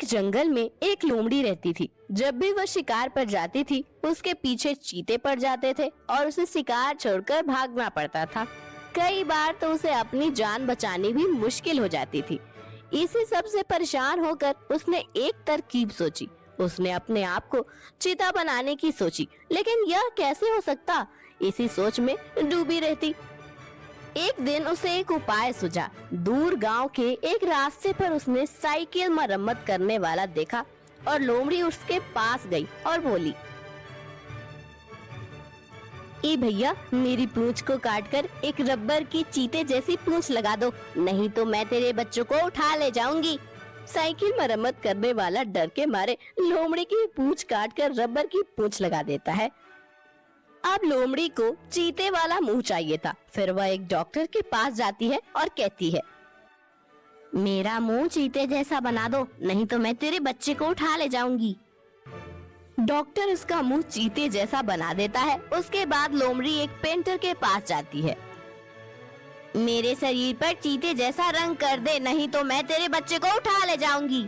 एक जंगल में एक लोमड़ी रहती थी। जब भी वह शिकार पर जाती थी, उसके पीछे चीते पड़ जाते थे और उसे शिकार छोड़कर भागना पड़ता था। कई बार तो उसे अपनी जान बचानी भी मुश्किल हो जाती थी। इसी सब से परेशान होकर उसने एक तरकीब सोची। उसने अपने आप को चीता बनाने की सोची, लेकिन यह कैसे हो सकता, इसी सोच में डूबी रहती। एक दिन उसे एक उपाय सूझा। दूर गांव के एक रास्ते पर उसने साइकिल मरम्मत करने वाला देखा और लोमड़ी उसके पास गई और बोली, ए भैया, मेरी पूंछ को काटकर एक रबर की चीते जैसी पूंछ लगा दो, नहीं तो मैं तेरे बच्चों को उठा ले जाऊंगी। साइकिल मरम्मत करने वाला डर के मारे लोमड़ी की पूंछ काटकर रबर की पूंछ लगा देता है। अब लोमड़ी को चीते वाला मुंह चाहिए था। फिर वह एक डॉक्टर के पास जाती है और कहती है, मेरा मुंह चीते जैसा बना दो, नहीं तो मैं तेरे बच्चे को उठा ले जाऊंगी। डॉक्टर उसका मुंह चीते जैसा बना देता है। उसके बाद लोमड़ी एक पेंटर के पास जाती है। मेरे शरीर पर चीते जैसा रंग कर दे, नहीं तो मैं तेरे बच्चे को उठा ले जाऊंगी।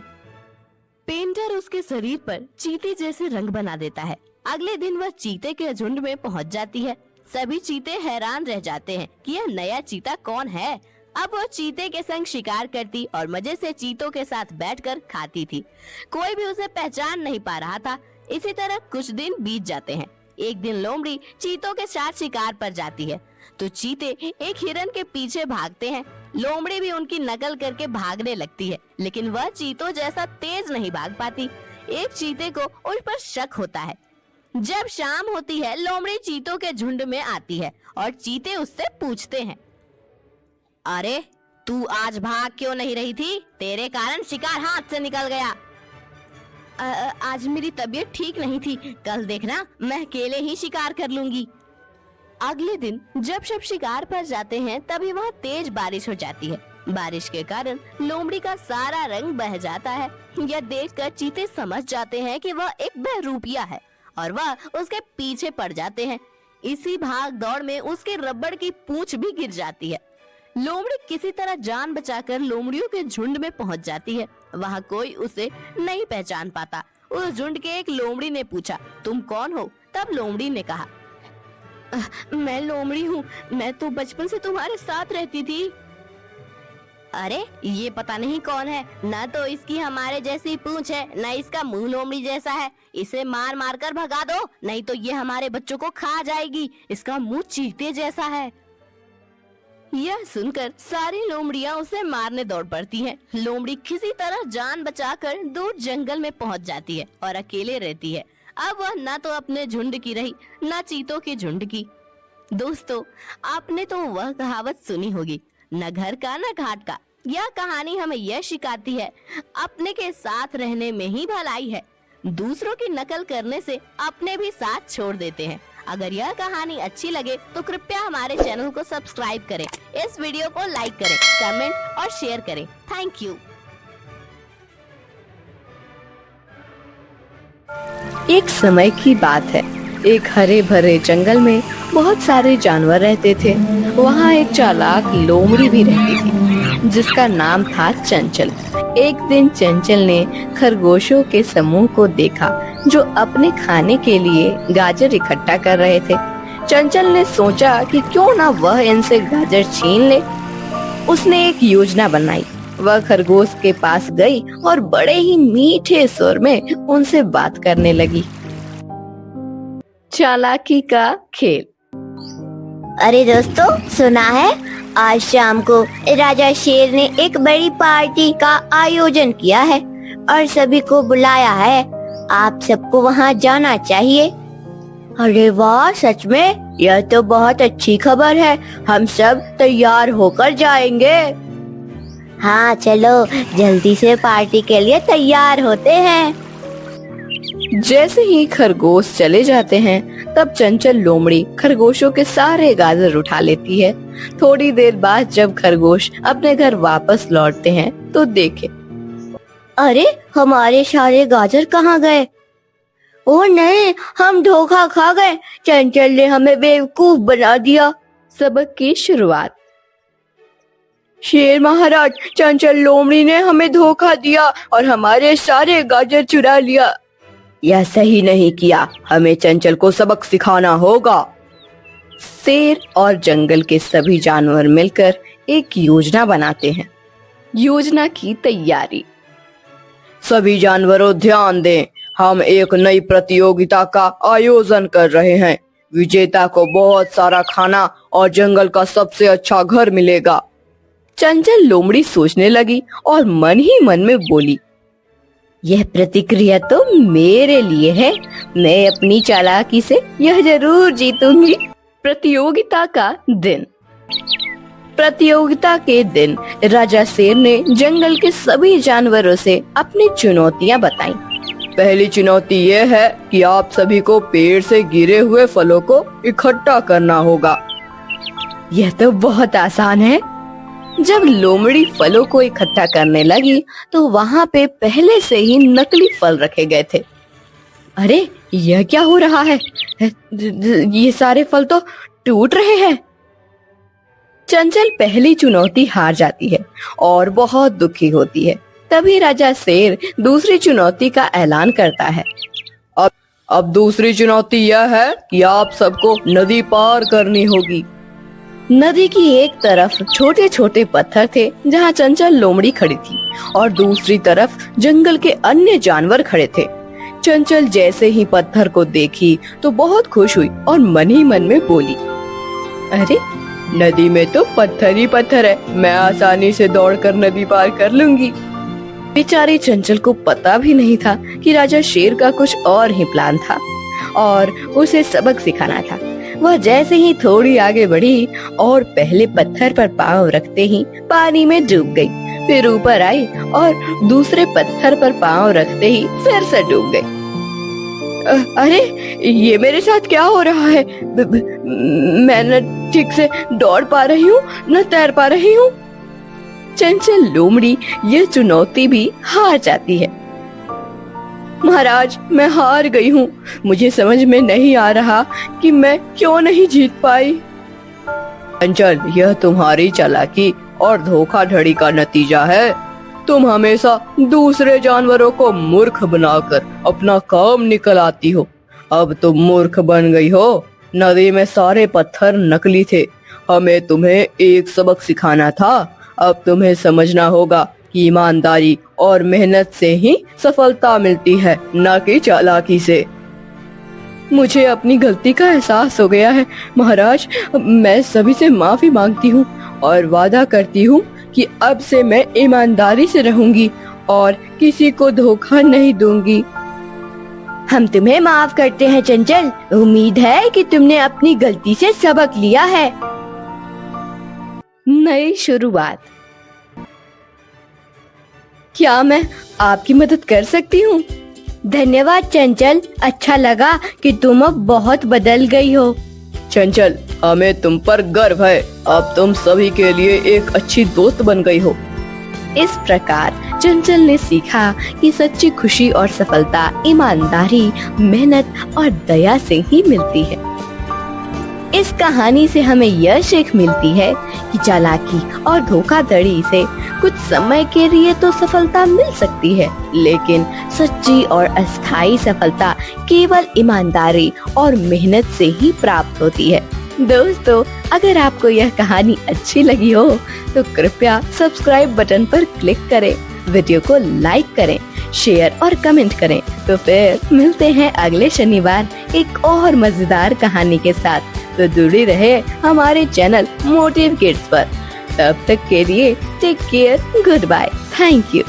पेंटर उसके शरीर पर चीते जैसे रंग बना देता है। अगले दिन वह चीते के झुंड में पहुंच जाती है। सभी चीते हैरान रह जाते हैं कि यह नया चीता कौन है। अब वह चीते के संग शिकार करती और मजे से चीतों के साथ बैठकर खाती थी। कोई भी उसे पहचान नहीं पा रहा था। इसी तरह कुछ दिन बीत जाते हैं। एक दिन लोमड़ी चीतों के साथ शिकार पर जाती है तो चीते एक हिरन के पीछे भागते हैं। लोमड़ी भी उनकी नकल करके भागने लगती है, लेकिन वह चीतों जैसा तेज नहीं भाग पाती। एक चीते को उस पर शक होता है। जब शाम होती है, लोमड़ी चीतों के झुंड में आती है और चीते उससे पूछते हैं, अरे तू आज भाग क्यों नहीं रही थी? तेरे कारण शिकार हाथ से निकल गया। आज मेरी तबीयत ठीक नहीं थी, कल देखना मैं अकेले ही शिकार कर लूंगी। अगले दिन जब सब शिकार पर जाते हैं, तभी वहाँ तेज बारिश हो जाती है। बारिश के कारण लोमड़ी का सारा रंग बह जाता है। यह देखकर चीते समझ जाते हैं कि वह एक बहरूपिया है और वह उसके पीछे पड़ जाते हैं। इसी भाग दौड़ में उसके रबड़ की पूंछ भी गिर जाती है। लोमड़ी किसी तरह जान बचाकर लोमड़ियों के झुंड में पहुंच जाती है। वहाँ कोई उसे नहीं पहचान पाता। उस झुंड के एक लोमड़ी ने पूछा, तुम कौन हो? तब लोमड़ी ने कहा, मैं लोमड़ी हूँ, मैं तो बचपन से तुम्हारे साथ रहती थी। अरे ये पता नहीं कौन है, न तो इसकी हमारे जैसी पूंछ है, न इसका मुंह लोमड़ी जैसा है। इसे मार मार कर भगा दो, नहीं तो ये हमारे बच्चों को खा जाएगी। इसका मुंह चीते जैसा है। यह सुनकर सारी लोमड़ियां उसे मारने दौड़ पड़ती हैं। लोमड़ी किसी तरह जान बचाकर दूर जंगल में पहुंच जाती है और अकेले रहती है। अब वह न तो अपने झुंड की रही, न चीतों के झुंड की। दोस्तों, आपने तो वह कहावत सुनी होगी, न घर का न घाट का। यह कहानी हमें यह सिखाती है, अपने के साथ रहने में ही भलाई है। दूसरों की नकल करने से अपने भी साथ छोड़ देते हैं। अगर यह कहानी अच्छी लगे तो कृपया हमारे चैनल को सब्सक्राइब करें, इस वीडियो को लाइक करें, कमेंट और शेयर करें। Thank you. एक समय की बात है, एक हरे भरे जंगल में बहुत सारे जानवर रहते थे। वहाँ एक चालाक लोमड़ी भी रहती थी जिसका नाम था चंचल। एक दिन चंचल ने खरगोशों के समूह को देखा जो अपने खाने के लिए गाजर इकट्ठा कर रहे थे। चंचल ने सोचा कि क्यों ना वह इनसे गाजर छीन ले। उसने एक योजना बनाई। वह खरगोश के पास गई और बड़े ही मीठे स्वर में उनसे बात करने लगी। चालाकी का खेल। अरे दोस्तों, सुना है आज शाम को राजा शेर ने एक बड़ी पार्टी का आयोजन किया है और सभी को बुलाया है। आप सबको वहाँ जाना चाहिए। अरे वाह, सच में? यह तो बहुत अच्छी खबर है। हम सब तैयार होकर जाएंगे। हाँ चलो, जल्दी से पार्टी के लिए तैयार होते हैं। जैसे ही खरगोश चले जाते हैं, तब चंचल लोमड़ी खरगोशों के सारे गाजर उठा लेती है। थोड़ी देर बाद जब खरगोश अपने घर वापस लौटते हैं तो देखे, अरे हमारे सारे गाजर कहाँ गए? ओह नहीं, हम धोखा खा गए। चंचल ने हमें बेवकूफ बना दिया। सबक की शुरुआत। शेर महाराज, चंचल लोमड़ी ने हमें धोखा दिया और हमारे सारे गाजर चुरा लिया। यह सही नहीं किया, हमें चंचल को सबक सिखाना होगा। शेर और जंगल के सभी जानवर मिलकर एक योजना बनाते हैं। योजना की तैयारी। सभी जानवरों ध्यान दें, हम एक नई प्रतियोगिता का आयोजन कर रहे हैं। विजेता को बहुत सारा खाना और जंगल का सबसे अच्छा घर मिलेगा। चंचल लोमड़ी सोचने लगी और मन ही मन में बोली, यह प्रतिक्रिया तो मेरे लिए है, मैं अपनी चालाकी से यह जरूर जीतूंगी। प्रतियोगिता का दिन। प्रतियोगिता के दिन राजा शेर ने जंगल के सभी जानवरों से अपनी चुनौतियां बताई। पहली चुनौती यह है कि आप सभी को पेड़ से गिरे हुए फलों को इकट्ठा करना होगा। यह तो बहुत आसान है। जब लोमड़ी फलों को इकट्ठा करने लगी तो वहाँ पे पहले से ही नकली फल रखे गए थे। अरे यह क्या हो रहा है? ये सारे फल तो टूट रहे हैं। चंचल पहली चुनौती हार जाती है और बहुत दुखी होती है। तभी राजा शेर दूसरी चुनौती का ऐलान करता है। अब दूसरी चुनौती यह है कि आप सबको नदी पार करनी होगी। नदी की एक तरफ छोटे छोटे पत्थर थे जहाँ चंचल लोमड़ी खड़ी थी और दूसरी तरफ जंगल के अन्य जानवर खड़े थे। चंचल जैसे ही पत्थर को देखी तो बहुत खुश हुई और मन ही मन में बोली, अरे नदी में तो पत्थर ही पत्थर है, मैं आसानी से दौड़कर नदी पार कर लूंगी। बेचारी चंचल को पता भी नहीं था कि राजा शेर का कुछ और ही प्लान था और उसे सबक सिखाना था। वह जैसे ही थोड़ी आगे बढ़ी और पहले पत्थर पर पांव रखते ही पानी में डूब गई, फिर ऊपर आई और दूसरे पत्थर पर पांव रखते ही फिर से डूब गई। अरे ये मेरे साथ क्या हो रहा है? मैं न ठीक से दौड़ पा रही हूँ न तैर पा रही हूँ। चंचल लोमड़ी ये चुनौती भी हार जाती है। महाराज, मैं हार गई हूँ, मुझे समझ में नहीं आ रहा कि मैं क्यों नहीं जीत पाई। चंचल, यह तुम्हारी चालाकी और धोखाधड़ी का नतीजा है। तुम हमेशा दूसरे जानवरों को मूर्ख बनाकर अपना काम निकलाती हो। अब तुम मूर्ख बन गई हो। नदी में सारे पत्थर नकली थे। हमें तुम्हें एक सबक सिखाना था। अब तुम्हें समझना होगा कि ईमानदारी और मेहनत से ही सफलता मिलती है, न कि चालाकी से। मुझे अपनी गलती का एहसास हो गया है महाराज। मैं सभी से माफी मांगती हूँ और वादा करती हूँ कि अब से मैं ईमानदारी से रहूंगी और किसी को धोखा नहीं दूंगी। हम तुम्हें माफ करते हैं चंचल। उम्मीद है कि तुमने अपनी गलती से सबक लिया है। नई शुरुआत। क्या मैं आपकी मदद कर सकती हूँ? धन्यवाद चंचल, अच्छा लगा कि तुम अब बहुत बदल गई हो। चंचल, हमें तुम पर गर्व है। अब तुम सभी के लिए एक अच्छी दोस्त बन गई हो। इस प्रकार चंचल ने सीखा कि सच्ची खुशी और सफलता ईमानदारी, मेहनत और दया से ही मिलती है। इस कहानी से हमें यह सीख मिलती है कि चालाकी और धोखाधड़ी से कुछ समय के लिए तो सफलता मिल सकती है, लेकिन सच्ची और अस्थायी सफलता केवल ईमानदारी और मेहनत से ही प्राप्त होती है। दोस्तों, अगर आपको यह कहानी अच्छी लगी हो तो कृपया सब्सक्राइब बटन पर क्लिक करें, वीडियो को लाइक करें, शेयर और कमेंट करें। तो फिर मिलते हैं अगले शनिवार एक और मजेदार कहानी के साथ। तो जुड़े रहे हमारे चैनल मोटिव किड्स पर। तब तक के लिए take care, goodbye, thank you.